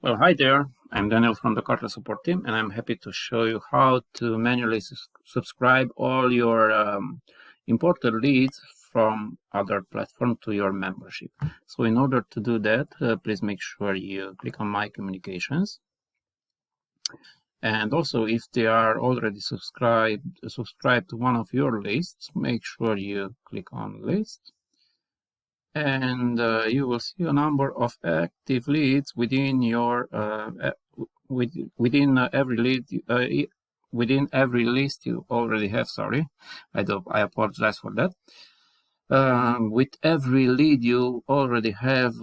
Well, hi there. I'm Daniel from the Kartla support team, and I'm happy to show you how to manually subscribe all your imported leads from other platform to your membership. So in order to do that, please make sure you click on My Communications. And also, if they are already subscribed to one of your lists, make sure you click on List. And you will see a number of active leads within your within every lead within every list you already have. Sorry, I apologize for that. With every lead you already have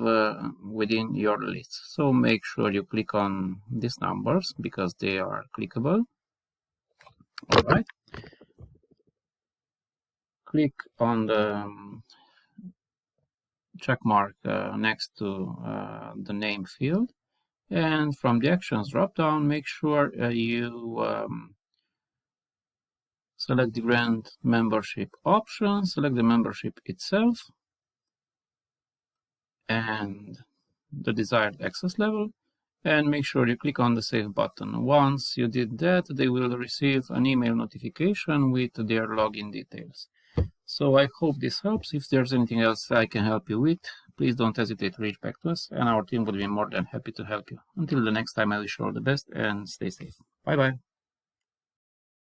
within your list, so make sure you click on these numbers because they are clickable. All right, click on the check mark next to the name field, and from the actions drop down, make sure you select the grant membership option, select the membership itself and the desired access level, and make sure you click on the save button. Once you did that, they will receive an email notification with their login details. So I hope this helps. If there's anything else I can help you with, please don't hesitate to reach back to us, and our team would be more than happy to help you. Until the next time, I wish you all the best and stay safe. Bye-bye.